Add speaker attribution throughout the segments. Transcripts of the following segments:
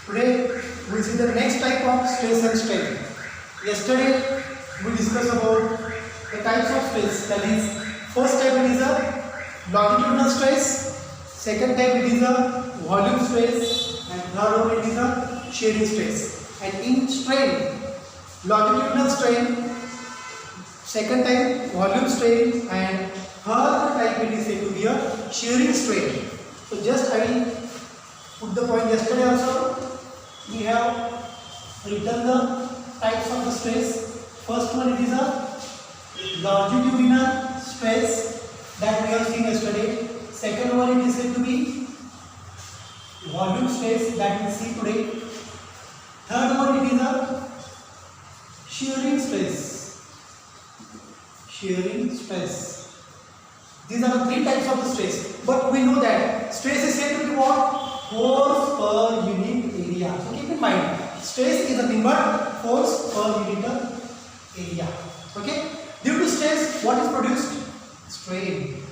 Speaker 1: Today we will see the next type of stress and strain. Yesterday we discussed about the types of stress. That is, first type it is a longitudinal stress, second type it is a volume stress, and third one it is a shearing stress. And in strain, longitudinal strain, second type volume strain, and third type it is said to be a shearing strain. So just I will put the point. Yesterday also we have written the types of the stress. First one it is a longitudinal stress that we have seen yesterday. Second one it is said to be volume stress that we see today. Third one it is a shearing stress. Shearing stress. These are the three types of the stress. But we know that stress is said to be what? Force per unit area. So keep in mind, stress is nothing but force per unit area. Okay? Due to stress, what is produced? Strain.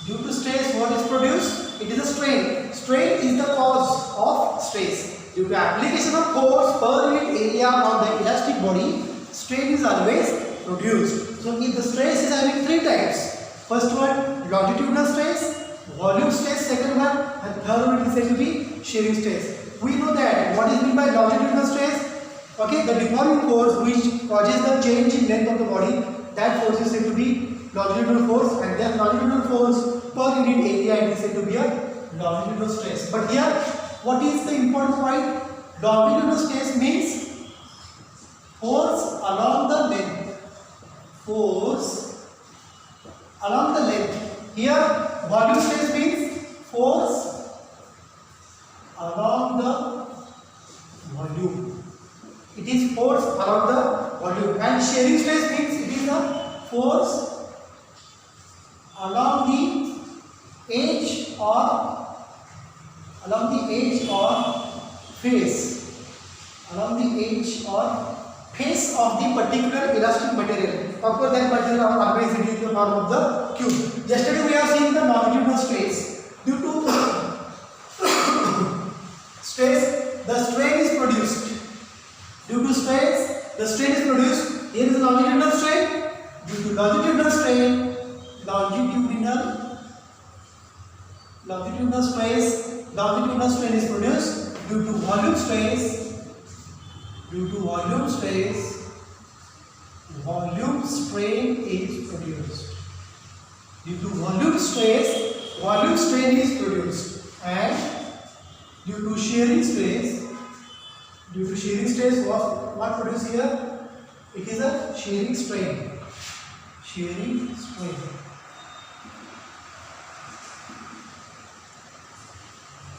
Speaker 1: Due to stress, what is produced? It is a strain. Strain is the cause of stress. Due to application of force per unit area on the elastic body, strain is always produced. So if the stress is having three types, first one longitudinal stress, volume stress, second one, and third one is said to be shearing stress. We know that what is meant by longitudinal stress? Okay, the deforming force which causes the change in length of the body, that force is said to be longitudinal force, and that longitudinal force per unit area is said to be a longitudinal stress. But here, what is the important point? Longitudinal stress means force along the length. Force along the length. Here, volume stress means force along the volume. It is force along the volume. And shearing stress means it is a force along the edge or face. Along the edge or face of the particular elastic material. Of course, that material are always in the form of the cube. Yesterday we have seen the longitudinal stress. Due to stress, the strain is produced. Due to stress, the strain is produced. Here is the longitudinal strain. Due to longitudinal strain, longitudinal strain is produced. Due to volume stress, volume strain is produced. Due to volume stress, volume strain is produced. And due to shearing stress, what produced here? It is a shearing strain. Shearing strain.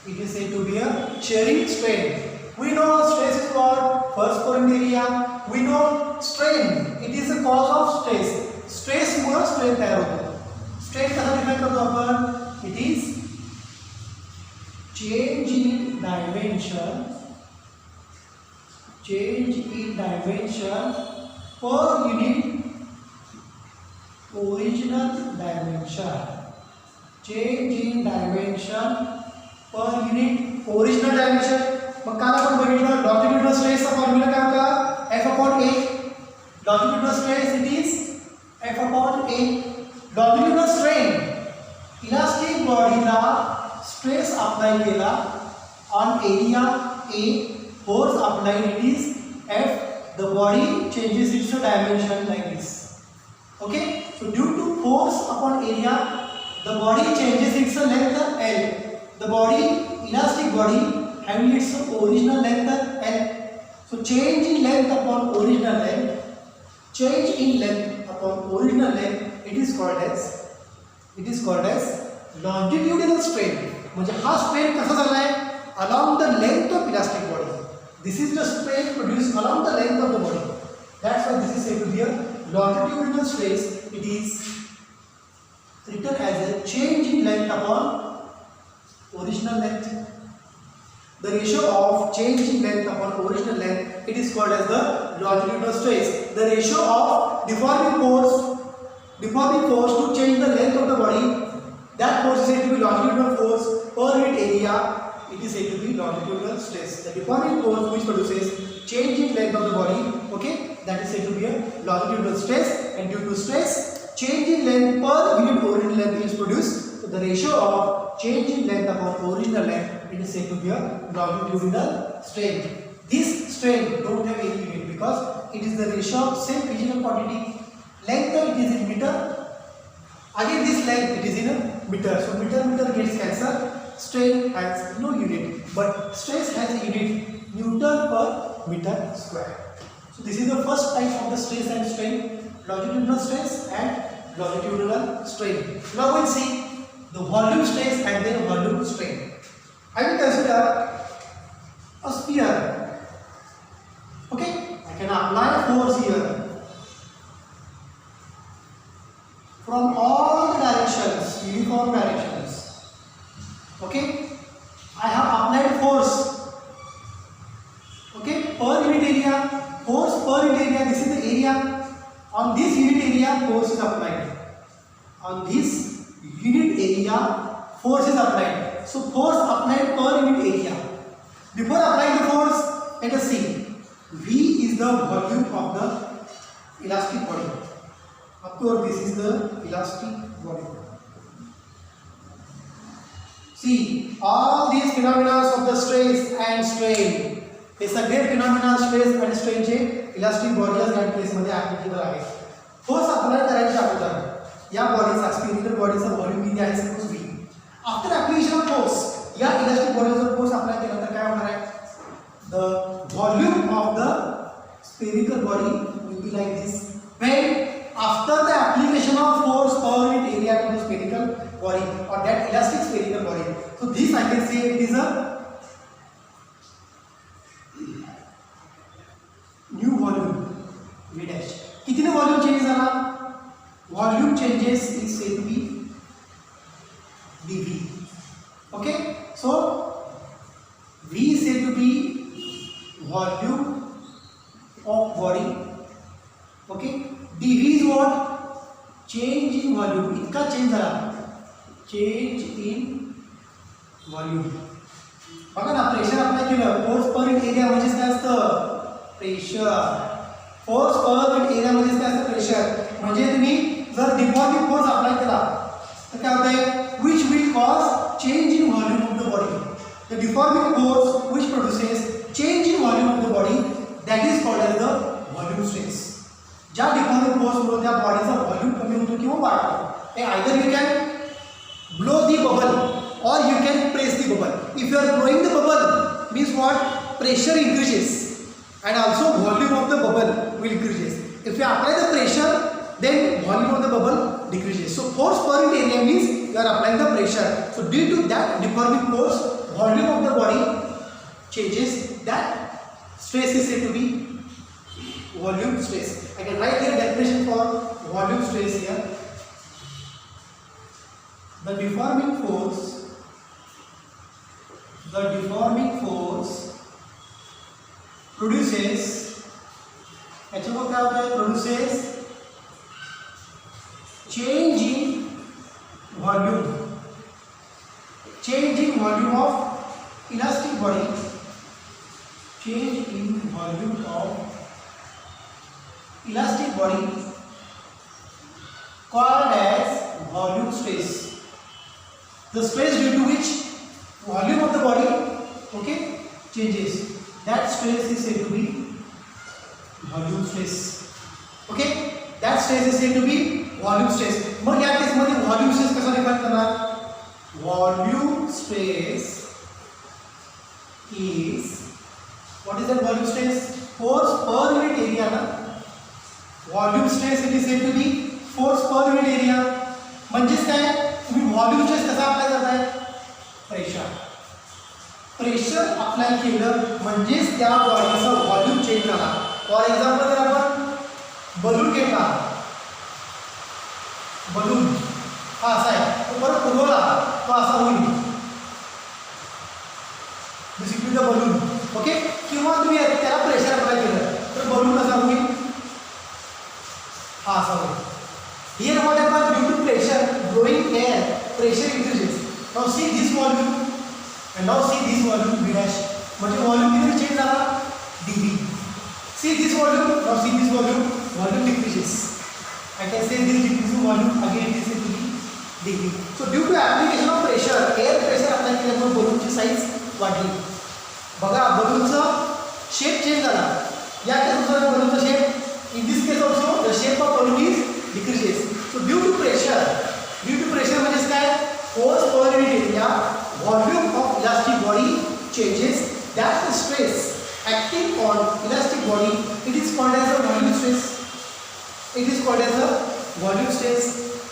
Speaker 1: It is said to be a shearing strain. We know stress is what? Force per unit area. We know strain. It is a cause of stress. Stress Mule strain तयार होतो. Strain कसा define करतो आपण? It is change in dimension. Change in dimension per unit original dimension. Change in dimension per unit original dimension. मग काल आपण बघितलं longitudinal स्ट्रेसचा formula काय होता? F upon A. Longitudinal stress it is F upon A. Longitudinal strain elastic बॉडीला stress apply केला on area A, force applied it is F. The body changes its dimension like this. Okay, so due to force upon area, the body changes its length L. The body, elastic body, having its original length L. So change in length upon original length, it is called as longitudinal strain. म्हणजे हा strain कसा झाला आहे? Along the length of elastic body. This is the strain produced along the length of the body. That's why this is said to be a longitudinal stress. It is written as a change in length upon original length. The ratio of change in length upon original length, it is called as the longitudinal stress. The ratio of deforming force to change the length of the body, that force is said to be longitudinal force per unit area. it is said to be longitudinal stress. The deforming force which produces change in length of the body, okay, that is said to be a longitudinal stress, and due to stress, change in length per unit original length is produced. So the ratio of change in length upon original length, it is said to be a longitudinal strain. This strain don't have any unit because it is the ratio of same physical quantity. Length it is in meter. Again this length it is in a meter. So meter gets cancelled. Strain has no unit, but stress has a unit, Newton per meter square. So this is the first type of the stress and strain, longitudinal stress and longitudinal strain. Now we'll see the volume stress and then volume strain. I will consider a sphere. Okay, I can apply force here from all the directions, uniform directions. Okay, I have applied force. Okay, per unit area, force per unit area. This is the area. On this unit area, force is applied. On this unit area, force is applied. So force applied per unit area. Before applying the force, let us see. V is the volume of the elastic body. Of course, this is the elastic volume. See, all these phenomena of the stress and strain. It's a great phenomenon, stress and strain चे elastic bodies and place मध्ये applicable आहे. Force apply करायचा अगोदर या बॉडीचा spherical बॉडीचा volume किती आहे suppose V. After application of force, या elastic बॉडीचा force apply केला तर काय होणार आहे? The volume of the spherical body will be like this. When after the application of force per unit area to the spherical body or that elastic spherical body, so this I can say it is a new volume V dash. कितने volume changes झाला? Volume changes is said to be dV. Okay, so V is said to be volume of body. Okay, dV is what? Change in volume. इतका change झाला. Change in volume. बघा ना, pressure apply केलं, force per unit area म्हणजेच काय असतं? Pressure. Force per unit area म्हणजेच काय असतं? प्रेशर. म्हणजे तुम्ही जर डिफॉर्मिंग फोर्स अप्लाय केला तर काय होतंय? Which will cause change in volume of the body. The deforming force which produces change in volume of the body, that is called as the volume stress. ज्या deforming force मुळे त्या बॉडीचा volume कमी होतो किंवा वाढतो, ते either you can blow the bubble or you can press the bubble. If you are blowing the bubble, means what? Pressure increases and also volume of the bubble will increases. If you apply the pressure, then volume of the bubble decreases. So force per unit area means you are applying the pressure. So due to that deforming force, volume of the body changes. That stress is said to be volume stress. I can write here definition for volume stress here. The deforming force produces, याच्यावर काय होतं? Produces change in volume. Change in volume of elastic body. Change in volume of elastic body called as volume stress. The stress due to which volume of the body, okay, changes. That stress is said to be volume stress. Okay, that stress is said to be volume stress. मग या case मध्ये volume stress कसा define करणार? Volume stress is, what is that volume stress? Force per unit area ना. Volume stress it is said to be force per unit area. म्हणजेच काय? तुम्ही volume stress कसा apply करताय? प्रेशर. प्रेशर अप्लाय केलं म्हणजेच त्या बॉडीचा व्हॉल्यूम चेंज झाला. फॉर एक्झाम्पल जर आपण बलून घेतला, बलून हा असा आहे, तो परत फुलवला तो असा होईल. Basically the balloon. ओके, किंवा तुम्ही त्याला प्रेशर अप्लाय केलं तर बलून कसा होईल? हा असा होईल. Here what happens? Due to pressure, blowing air, pressure increases. Now see this volume and now see this volume V dash म्हणजे volume किती change झाला dV. See this volume, now see this volume decreases. I can say this decreasing volume again it is into the dV. So due to application of pressure, air pressure apply केल्यामुळे balloonची size वाढली. बघा balloonचा shape change झाला. या केसमध्ये balloonचा shape, in this case also the shape of balloon is decreases. So due to pressure म्हणजे काय? Force per unit area, volume of elastic body changes. That's the stress acting on elastic body. It is called as a volume stress. It is called as a volume stress.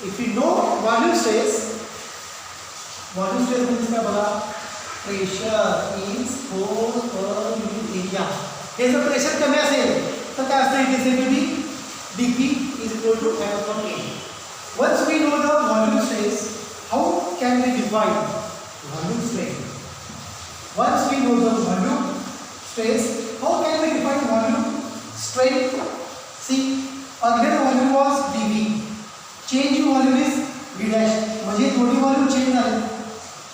Speaker 1: If we know volume stress means क्या बोला? Pressure is force per unit area. हे जर pressure कमी असेल तर काय असतं? It is going to be dP is equal to F upon A. Once we know the volume stress, how can we define volume strain? Once we know the volume stress, how can we define volume strain? See, earlier volume was dV. Change in volume is V dash. म्हणजे दोन्ही volume change झाले.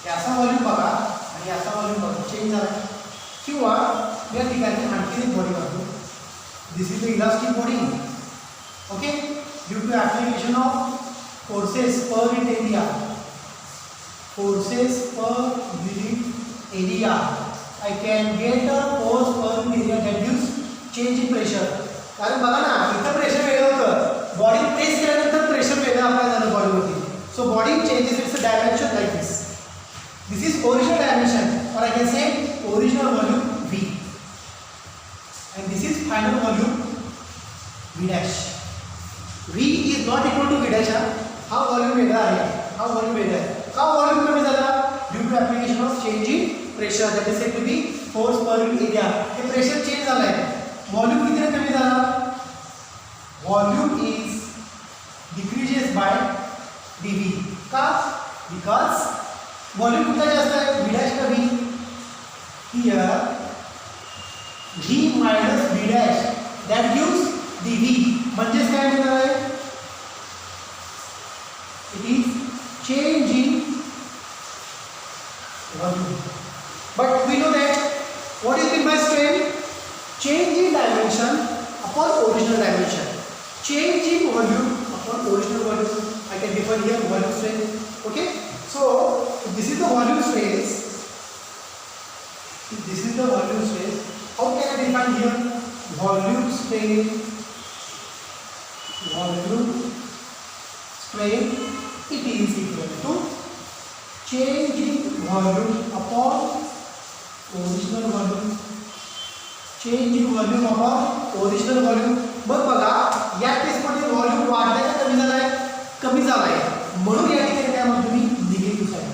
Speaker 1: याचा volume बघा आणि याचा volume बघा change झाला. किंवा या ठिकाणी आणखी एक body बघतो. This is the elastic body. Okay? Due to application of forces per unit area. Forces per unit area. I can get a force per unit area that gives change in pressure. कारण बघा ना इथं pressure वेगळं होतं. Body press केल्यानंतर pressure वेगळं apply झालं बॉडीवरती. So body changes its dimension like this. This is original dimension और I can say original volume V. And this is final volume V dash. V is not equal to V dash. हा volume वेगळा आहे, हा volume वेगळा आहे. का volume कमी झाला? Due to application of change in pressure, that is said to be force per unit area. Hey pressure change झाला आहे. Volume कितीने कमी झाला? Volume is decreases by dV. का? Because volume कुठला जास्त आहे? V dash का V? Here V minus V dash that gives dV. म्हणजेच काय मिळणार आहे? It is change in volume. But we know that what is meant by strain? Change in dimension upon original dimension. Change in volume upon original volume. I can define here volume strain. Okay? So this is the volume stress. This is the volume stress. How can I define here? Volume strain. Volume strain. It is equal to change in volume upon original volume. Change in volume upon original volume. बघा या केसमध्ये volume वाढलाय का कमी झालाय? कमी झालाय. म्हणून या ठिकाणी काय म्हणतो मी? Negative sign.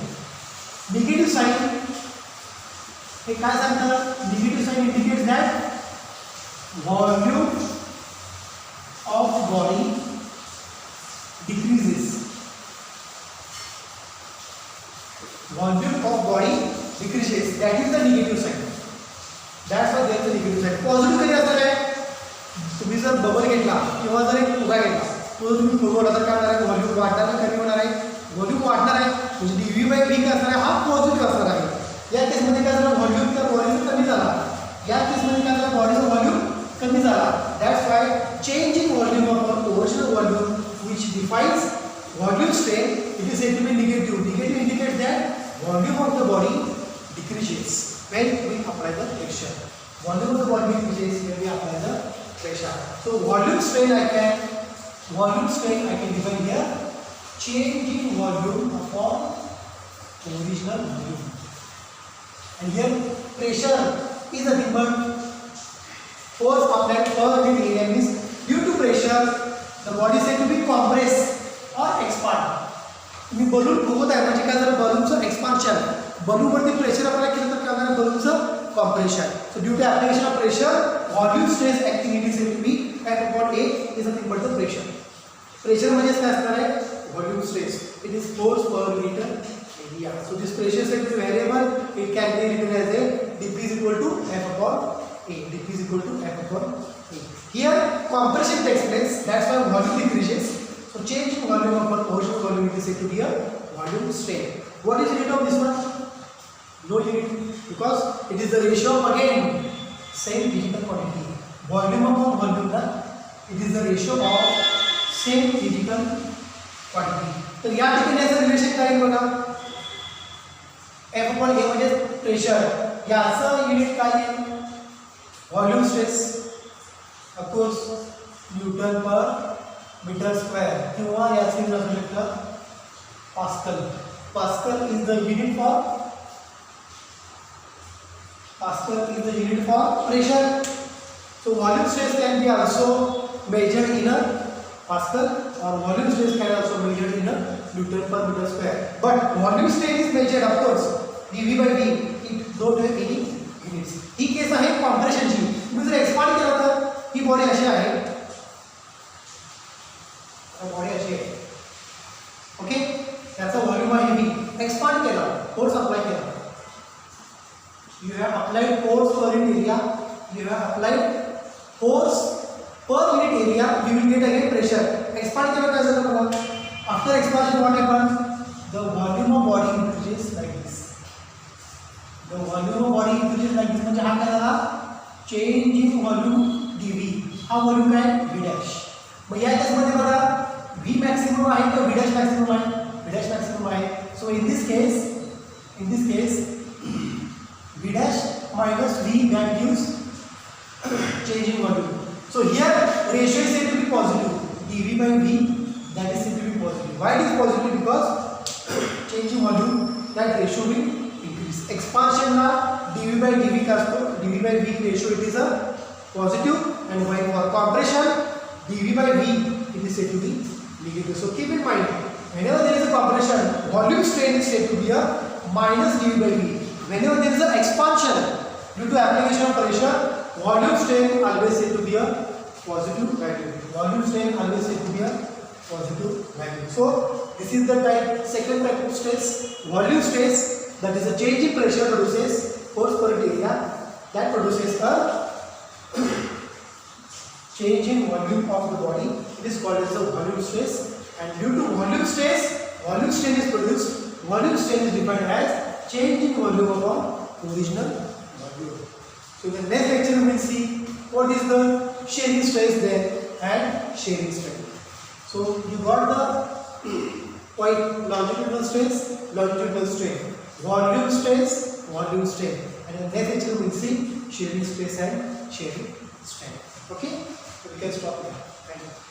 Speaker 1: निगेटिव्ह साइन हे काय सांगतं? Negative sign indicates that volume of body decreases. Volume of body decreases. That is the negative sign. That's why there is a negative sign. Positive कधी असणार आहे? तुम्ही जर बबल घेतला किंवा जर एक फुगा घेतला तो तुम्ही फुगवला तर काय होणार आहे? व्हॉल्यूम वाढणार कमी होणार आहे? व्हॉल्यूम वाढणार आहे म्हणजे dV by V काय असणार आहे? हा पॉझिटिव्ह असणार आहे. या केसमध्ये काय झालं? व्हॉल्यूम त्या बॉडीचा कमी झाला. या केसमध्ये काय झालं? बॉडीचा व्हॉल्यूम कमी झाला. That's why change in volume upon original volume which defines volume strain, it is said to be negative. Negative indicates that volume of the body decreases when we apply the pressure. Volume of the body decreases when we apply the pressure. So volume strain I can define here change in volume upon original volume. And here pressure is a different force applied per unit area. Means due to pressure the body is said to be compress or expand. तुम्ही balloon फुगवत आहे म्हणजे काय झालं? बलूनचं expansion. बलूनवरती pressure apply केलं तर काय होणार? बलूनचं compression. So due to application of pressure volume stress activity said to be F upon A is nothing but the pressure. Pressure म्हणजे काय असणार आहे? Volume stress. It is force per metre area. So this pressure said to variable. It can be written as a dP is equal to F upon A. dP is equal to F upon A. Here compression takes place. That's why volume decreases. So change in volume upon original volume it is said to be a volume strain. What is the rate of this one? low unit, because it is the ratio of again same physical quantity. Volume upon volume, it is the ratio of same physical quantity. तर या ठिकाणी असं relation काय आहे बघा, F upon A म्हणजे pressure, याचं unit काय आहे, volume stress, of course Newton पर मीटर स्क्वेअर, किंवा याचे युनिट असू शकतं pascal. Pascal is the unit for pressure. So volume stress can be also measured in a Pascal, or volume stress can also measured in a Newton per meter square. But volume strain is measured, of course, dV by V. It don't have any units. He case आहे कॉम्प्रेशनची. तुम्ही जर expand केलं तर ही body अशी आहे, body अशी आहे, okay. त्याचा व्हॉल्यूम आहे V. एक्सपांड केला, फोर्स अप्लाय केला, you have applied force per unit area, you have applied force per unit area, you will get again pressure. Expand केलं काय झालं बघा, after expansion what happens, the volume of body increases like this. The volume of body increases like this म्हणजे हा काय झाला, change in volume dV. हा volume काय, V डॅश. मग या केस मध्ये बघा V मॅक्सिमम आहे तर V डॅश मॅक्सिमम आहे, V डॅश मॅक्सिमम आहे. सो in this case V dash minus V that gives change in volume. So here ratio is said to be positive. dV by V that is said to be positive. Why it is positive? Because change in volume that ratio will increase. Expansion na dV by dV kasto dV by V ratio it is a positive, and while for compression dV by V it is said to be negative. So keep in mind, whenever there is a compression, volume strain is said to be a minus dV by V. Whenever there is an expansion due to application of pressure, volume strain always said to be a positive value. Volume strain always said to be a positive value. So this is the second type of stress, volume stress. That is a change in pressure produces force per unit area, that produces a change in volume of the body. It is called as the volume stress. And due to volume stress, volume strain is produced. Volume strain is defined as change in volume upon original volume. So in the next lecture we will see what is the shearing stress there and shearing strain. So you got the point longitudinal stress, longitudinal strain, volume stress, volume strain, and in the next lecture we will see shearing stress and shearing strain. Okay, so we can stop here. Thank you.